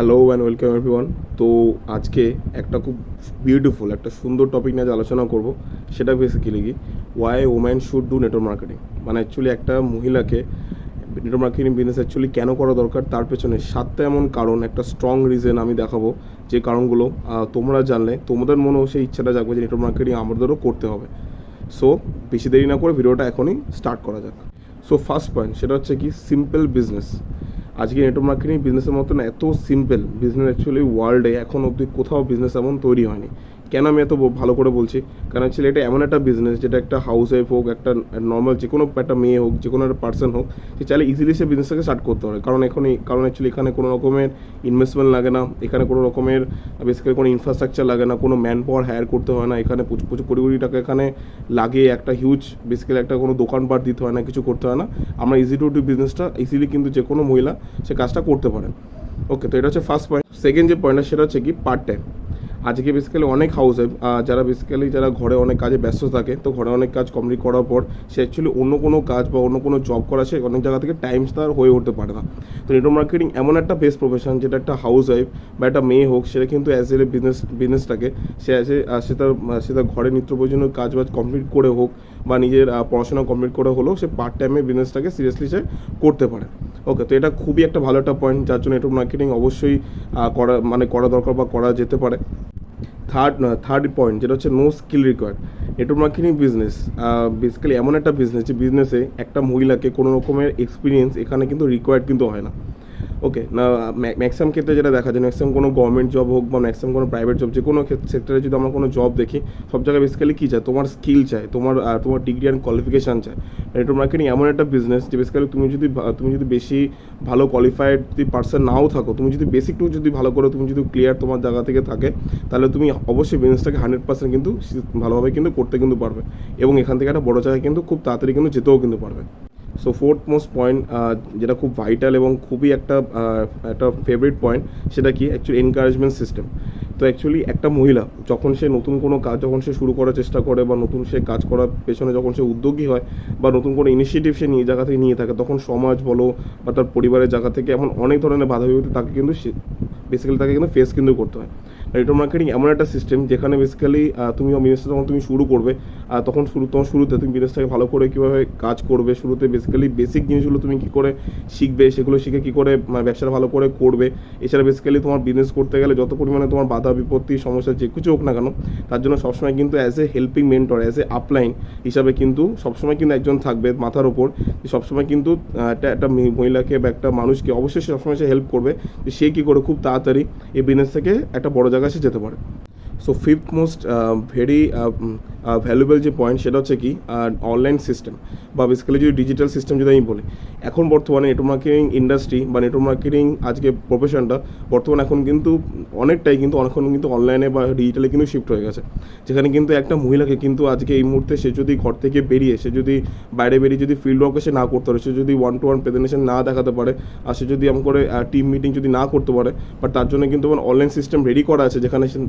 Hello and welcome everyone. তো আজকে একটা খুব বিউটিফুল একটা সুন্দর টপিক নিয়ে আলোচনা করব। সেটা বেসিক্যালি কি why woman should do network marketing, মানে অ্যাকচুয়ালি একটা মহিলাকে নেটওয়ার্ক মার্কেটিং বিজনেস অ্যাকচুয়ালি কেন করা দরকার, তার পেছনে 7টা এমন কারণ, একটা স্ট্রং রিজন আমি দেখাবো। যে কারণগুলো তোমরা জানলে তোমাদের মনেও সেই ইচ্ছাটা জাগবে যে নেটওয়ার্ক মার্কেটিং আমাদেরও করতে হবে। সো বেশি দেরি না করে ভিডিওটা এখনই স্টার্ট করা যাক। সো ফার্স্ট পয়েন্ট সেটা হচ্ছে কি সিম্পল বিজনেস। আজকে নেটওয়ার্ক মার্কেটিং বিজনেসের মতন এত সিম্পল বিজনেস অ্যাকচুয়ালি ওয়ার্ল্ডে এখন অবধি কোথাও বিজনেস এমন তৈরি হয়নি। কেন আমি এত ভালো করে বলছি, কারণ অ্যাকচুয়ালি এটা এমন একটা বিজনেস যেটা একটা হাউস ওয়াইফ হোক, একটা নর্মাল যে কোনো একটা মেয়ে হোক, যে কোনো একটা পার্সন হোক, সে চাইলে ইজিলি সে বিজনেসটাকে স্টার্ট করতে পারে। কারণ অ্যাকচুয়ালি এখানে কোনো রকমের ইনভেস্টমেন্ট লাগে না, এখানে কোনো রকমের বেসিক্যালি কোনো ইনফ্রাস্ট্রাকচার লাগে না, কোনো ম্যান পাওয়ার হায়ার করতে হয় না, এখানে প্রচুর প্রচুর কোটি কোটি টাকা এখানে লাগে, একটা হিউজ বেসিক্যালি একটা কোনো দোকানপাট দিতে হয় না, কিছু করতে হয় না। আমরা ইজি টু ডু বিজনেসটা ইজিলি কিন্তু যে কোনো মহিলা সে কাজটা করতে পারেন। ওকে, তো এটা হচ্ছে ফার্স্ট পয়েন্ট। সেকেন্ড যে পয়েন্টটা সেটা হচ্ছে কি পার্ট টাইম। আজকে বেসিক্যালি অনেক হাউস ওয়াইফ যারা ঘরে অনেক কাজে ব্যস্ত থাকে, তো ঘরে অনেক কাজ কমপ্লিট করার পর সে অ্যাকচুয়ালি অন্য কোনো কাজ বা অন্য কোনো জব করা সে অনেক জায়গা থেকে টাইম তার হয়ে উঠতে পারে না। তো নেটওয়ার্ক মার্কেটিং এমন একটা বেস্ট প্রফেশন যেটা একটা হাউস ওয়াইফ বা একটা মেয়ে হোক, সেটা কিন্তু অ্যাজ এ বিজনেসটাকে সে তার ঘরে নিত্য প্রয়োজনীয় কাজ বাজ কমপ্লিট করে হোক বা নিজের পড়াশোনা কমপ্লিট করে হলেও সে পার্ট টাইমে বিজনেসটাকে সিরিয়াসলি সে করতে পারে। ওকে, তো এটা খুবই একটা ভালো একটা পয়েন্ট, যার জন্য নেটওয়ার্ক মার্কেটিং অবশ্যই করা দরকার বা করা যেতে পারে। থার্ড পয়েন্ট যেটা হচ্ছে no skill required. Network marketing business basically এমন একটা বিজনেস যে বিজনেসে একটা মহিলাকে কোনো রকমের এক্সপিরিয়েন্স এখানে কিন্তু রিকোয়ার্ড কিন্তু হয় না। ওকে না, ম্যাক্সিমাম ক্ষেত্রে যেটা দেখা যায়, ম্যাক্সিমাম কোনো গভর্নমেন্ট জব হোক বা ম্যাক্সিমাম কোনো প্রাইভেট জব, যে কোনো সেক্টরে যদি আমরা কোনো জব দেখি, সব জায়গায় বেসিক্যালি কী চায়, তোমার স্কিল চায়, তোমার ডিগ্রি অ্যান্ড কোয়ালিফিকেশান চায়। নেটওয়ার্ক মার্কেটিং এমন একটা বিজনেস যে বেসিক্যালি তুমি যদি বেশি ভালো কোয়ালিফাইড যদি পার্সন নাও থাকো, তুমি যদি বেসিকটু যদি ভালো করে তুমি যদি ক্লিয়ার তোমার জায়গা থেকে থাকে, তাহলে তুমি অবশ্যই বিজনেসটাকে 100% কিন্তু ভালোভাবে কিন্তু করতে কিন্তু পারবে, এবং এখান থেকে একটা বড় জায়গায় কিন্তু খুব তাড়াতাড়ি কিন্তু যেতেও কিন্তু পারবে। সো ফোর্থ মোস্ট পয়েন্ট যেটা খুব ভাইটাল এবং খুবই একটা ফেভারিট পয়েন্ট, সেটা কি অ্যাকচুয়ালি এনকারেজমেন্ট সিস্টেম। তো অ্যাকচুয়ালি একটা মহিলা যখন সে নতুন কোনো কাজ যখন সে শুরু করার চেষ্টা করে বা নতুন সে কাজ করার পেছনে যখন সে উদ্যোগী হয় বা নতুন কোনো ইনিশিয়েটিভ সে জায়গা থেকে নিয়ে থাকে, তখন সমাজ বলো বা তার পরিবারের জায়গা থেকে এমন অনেক ধরনের বাধা বিপত্তি তাকে কিন্তু তাকে কিন্তু ফেস কিন্তু করতে হয়। নেটওয়ার্ক মার্কেটিং এমন একটা সিস্টেম যেখানে বেসিক্যালি তুমি বিজনেসটা যখন তুমি শুরু করবে, তখন শুরুতে তুমি বিজনেসটাকে ভালো করে কীভাবে কাজ করবে, শুরুতে বেসিক জিনিসগুলো তুমি কী করে শিখবে, সেগুলো শিখে কী করে ব্যবসাটা ভালো করে করবে। এছাড়া বেসিক্যালি তোমার বিজনেস করতে গেলে যত পরিমাণে তোমার বাধা বিপত্তি সমস্যা যে কিছু হোক না কেন, তার জন্য সবসময় কিন্তু as a helping mentor, as a upline হিসাবে কিন্তু সবসময় কিন্তু একজন থাকবে মাথার ওপর, সবসময় কিন্তু একটা মহিলাকে বা একটা মানুষকে অবশ্যই সবসময় সে হেল্প করবে যে সে কী করে খুব তাড়াতাড়ি এই বিজনেস থেকে একটা বড় জায়গায় সে যেতে পারে। So fifth most very valuable যে পয়েন্ট সেটা হচ্ছে কি অনলাইন সিস্টেম বা বেসিক্যালি যদি ডিজিটাল সিস্টেম যদি আমি বলি, এখন বর্তমানে নেটওয়ার্ক মার্কেটিং ইন্ডাস্ট্রি বা নেটওয়ার্ক মার্কেটিং আজকে প্রফেশনটা বর্তমানে এখন কিন্তু অনেকক্ষণ কিন্তু অনলাইনে বা ডিজিটালে কিন্তু শিফট হয়ে গেছে, যেখানে কিন্তু একটা মহিলাকে কিন্তু আজকে এই মুহূর্তে সে যদি ঘর থেকে বেরিয়ে সে যদি বাইরে বেরিয়ে যদি ফিল্ড ওয়ার্কে সে না করতে পারে, সে যদি 1-to-1 প্রেজেন্টেশন না দেখাতে পারে, আর সে যদি এমন করে টিম মিটিং যদি না করতে পারে, বাট তার জন্য কিন্তু অনলাইন সিস্টেম রেডি করা আছে,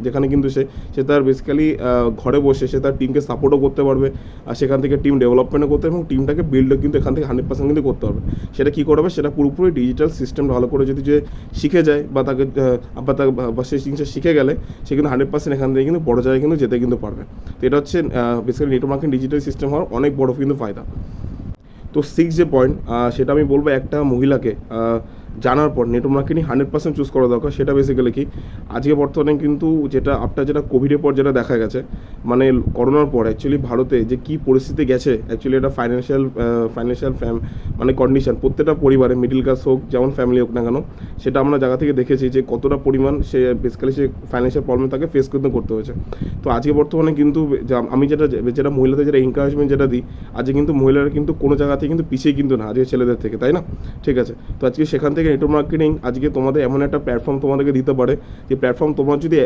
যেখানে কিন্তু সে তার বেসিক্যালি ঘরে বসে সে তার টিমকে সাপোর্টও করতে পারবে, আর সেখান থেকে টিম ডেভেলপমেন্টও করতে এবং টিমটাকে বিল্ডও কিন্তু এখান থেকে 100% কিন্তু করতে পারবে। সেটা কী করবে, সেটা পুরোপুরি ডিজিটাল সিস্টেম ভালো করে যদি যে শিখে যায় বা সেই জিনিসটা শিখে গেলে সে কিন্তু 100% এখান থেকে কিন্তু বড় জায়গায় কিন্তু যেতে কিন্তু পারবে। তো এটা হচ্ছে basically network marketing digital system হওয়ার অনেক বড় কিন্তু ফায়দা। তো 6 যে পয়েন্ট সেটা আমি বলবো একটা মহিলাকে জানার পর নেটওয়ার্ক মার্কেটিং 100% চুজ করা দরকার। সেটা বেসিক্যালি কি আজকে বর্তমানে কিন্তু যেটা কোভিডের পর যেটা দেখা গেছে, মানে করোনার পর অ্যাকচুয়ালি ভারতে যে কী পরিস্থিতি গেছে, অ্যাকচুয়ালি এটা ফাইন্যান্সিয়াল মানে কন্ডিশন প্রত্যেকটা পরিবারে মিডিল ক্লাস হোক যেমন ফ্যামিলি হোক না কেন, সেটা আমরা জায়গা থেকে দেখেছি যে কতটা পরিমাণ সে বেসিক্যালি সে ফাইন্যান্সিয়াল প্রবলেম তাকে ফেস করতে হয়েছে। তো আজকে বর্তমানে কিন্তু আমি যেটা মহিলাদের যেটা এনকারেজমেন্ট যেটা দিই, আজকে কিন্তু মহিলারা কিন্তু কোনো জায়গাতে কিন্তু পিছিয়ে কিন্তু না আজকে ছেলেদের থেকে, তাই না? ঠিক আছে, তো আজকে সেখান থেকে নেটওয়ার্ক মার্কেটিং আজকে তোমাদের এমন একটা প্ল্যাটফর্ম তোমাদেরকে দিতে পারে, যে প্ল্যাটফর্ম তোমরা যদি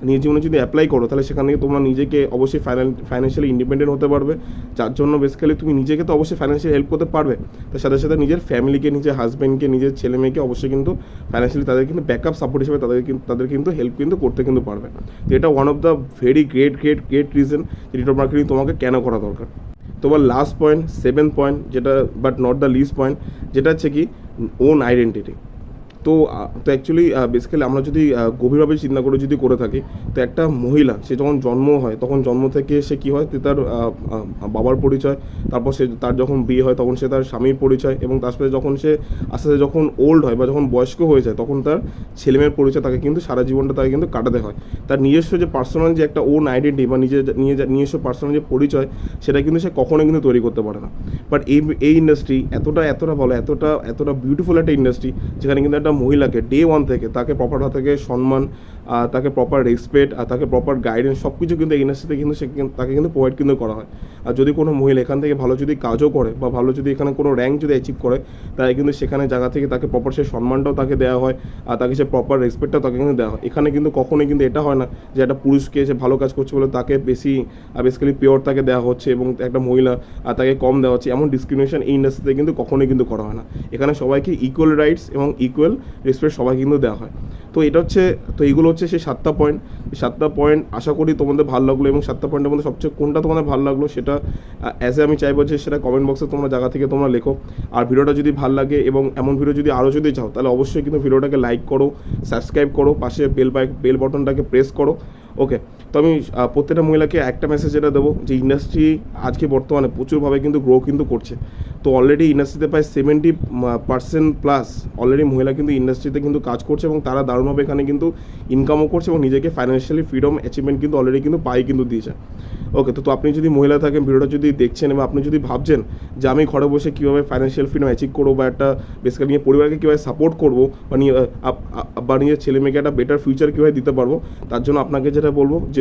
নিজের জীবনে যদি অ্যাপ্লাই করো, তাহলে সেখান থেকে তোমরা নিজেকে অবশ্যই ফাইন্যান্সিয়ালি ইন্ডিপেন্ডেন্ট হতে পারবে, যার জন্য বেসিক্যালি তুমি নিজেকে তো অবশ্যই ফাইন্যান্সিয়ালি হেল্প করতে পারবে, তার সাথে সাথে নিজের ফ্যামিলিকে, নিজের হাজব্যান্ডকে, নিজের ছেলে মেয়েকে অবশ্যই কিন্তু ফাইন্যান্সিয়ালি তাদের কিন্তু ব্যাকআপ সাপোর্ট হিসেবে তাদের কিন্তু হেল্প কিন্তু করতে কিন্তু পারবে। তো এটা one of the very great reason যে নেটওয়ার্ক মার্কেটিং তোমাকে কেন করা দরকার। তোমার লাস্ট পয়েন্ট 7th পয়েন্ট, যেটা but not the least point, যেটা হচ্ছে কি ওন আইডেন্টিটি। তো অ্যাকচুয়ালি বেসিক্যালি আমরা যদি গভীরভাবে চিন্তা করে যদি করে থাকি, তো একটা মহিলা সে যখন জন্ম হয় তখন জন্ম থেকে সে কী হয়, তার বাবার পরিচয়, তারপর সে তার যখন বিয়ে হয় তখন সে তার স্বামীর পরিচয়, এবং তার সাথে যখন সে আস্তে আস্তে যখন ওল্ড হয় বা যখন বয়স্ক হয়ে যায় তখন তার ছেলেমেয়ের পরিচয় তাকে কিন্তু সারা জীবনটা তাকে কিন্তু কাটাতে হয়। তার নিজস্ব যে পার্সোনাল যে একটা ওন আইডেন্টিটি বা নিজস্ব পার্সোনাল যে পরিচয়, সেটা কিন্তু সে কখনোই কিন্তু তৈরি করতে পারে না। বাট এই ইন্ডাস্ট্রি এতটা ভালো, এতটা বিউটিফুল একটা ইন্ডাস্ট্রি, যেখানে কিন্তু একটা মহিলাকে ডে ওয়ান থেকে তাকে প্রপার থেকে সম্মান, তাকে প্রপার রেসপেক্ট আর তাকে প্রপার গাইডেন্স সব কিছু কিন্তু এই ইন্ডাস্ট্রিতে কিন্তু তাকে কিন্তু প্রোভাইড কিন্তু করা হয়। আর যদি কোনো মহিলা এখান থেকে ভালো যদি কাজও করে বা ভালো যদি এখানে কোনো র্যাঙ্ক যদি অ্যাচিভ করে, তাহলে কিন্তু সেখানে জায়গা থেকে তাকে প্রপার সে সম্মানটাও তাকে দেওয়া হয় আর তাকে সে প্রপার রেসপেক্টটাও তাকে কিন্তু দেওয়া হয়। এখানে কিন্তু কখনোই কিন্তু এটা হয় না যে একটা পুরুষকে সে ভালো কাজ করছে বলে তাকে বেসিক্যালি পিওর তাকে দেওয়া হচ্ছে এবং একটা মহিলা আর তাকে কম দেওয়া হচ্ছে, এমন ডিসক্রিমিনেশন এই ইন্ডাস্ট্রিতে কিন্তু কখনোই কিন্তু করা হয় না। এখানে সবাইকে ইকুয়াল রাইটস এবং ইকুয়াল রেসপেক্ট সবাই কিন্তু দেওয়া হয়। তো এটা হচ্ছে, তো এইগুলো হচ্ছে সেই 7টা পয়েন্ট। এই 7টা পয়েন্ট আশা করি তোমাদের ভালো লাগলো, এবং 7টা পয়েন্টের মধ্যে সবচেয়ে কোনটা তোমাদের ভালো লাগলো সেটা আমি চাইবো যে সেটা কমেন্ট বক্সে তোমরা জায়গা থেকে তোমরা লেখো। আর ভিডিওটা যদি ভালো লাগে এবং এমন ভিডিও যদি আরও যদি চাও, তাহলে অবশ্যই কিন্তু ভিডিওটাকে লাইক করো, সাবস্ক্রাইব করো, পাশে বেল বাটনটাকে প্রেস করো। ওকে, তো আমি প্রত্যেকটা মহিলাকে একটা মেসেজ যেটা দেবো, যে ইন্ডাস্ট্রি আজকে বর্তমানে প্রচুরভাবে কিন্তু গ্রো কিন্তু করছে। তো অলরেডি ইন্ডাস্ট্রিতে প্রায় 70% প্লাস অলরেডি মহিলা কিন্তু ইন্ডাস্ট্রিতে কিন্তু কাজ করছে, এবং তারা দারুণভাবে এখানে কিন্তু ইনকামও করছে এবং নিজেকে ফাইন্যান্সিয়ালি ফ্রিডম অ্যাচিভমেন্ট কিন্তু অলরেডি কিন্তু কিন্তু দিয়েছে। ওকে, তো আপনি যদি মহিলা থাকেন, ভিডিওটা যদি দেখছেন এবং আপনি যদি ভাবছেন যে আমি ঘরে বসে কীভাবে ফাইন্যান্সিয়াল ফ্রিডম অ্যাচিভ করবো বা একটা বেসিক্যালি নিজের পরিবারকে কীভাবে সাপোর্ট করবো বা নিজের ছেলে মেয়েকে একটা বেটার ফিউচার কীভাবে দিতে পারবো, তার জন্য আপনাকে যেটা বলবো যে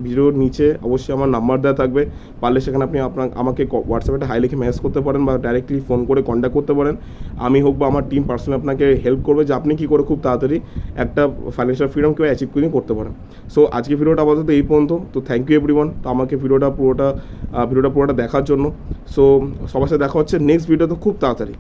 ভিডিওর নিচে অবশ্যই আমার নাম্বার দেওয়া থাকবে। পারলে সেখানে আপনি আমাকে হোয়াটসঅ্যাপে একটা হাই লিখে মেসেজ করতে পারেন বা ডাইরেক্টলি ফোন করে কন্ট্যাক্ট করতে পারেন। আমি হোক বা আমার টিম পার্সোনালি আপনাকে হেল্প করবে যে আপনি কী করে খুব তাড়াতাড়ি একটা ফাইন্যান্সিয়াল ফ্রিডম কীভাবে অ্যাচিভ করতে পারেন। সো আজকে ভিডিওটা আপাতত এই পর্যন্ত। তো থ্যাংক ইউ এভরিওয়ান, তো আমাকে ভিডিওটা পুরোটা দেখার জন্য। সো সবার সাথে দেখা হচ্ছে নেক্সট ভিডিওতে খুব তাড়াতাড়ি।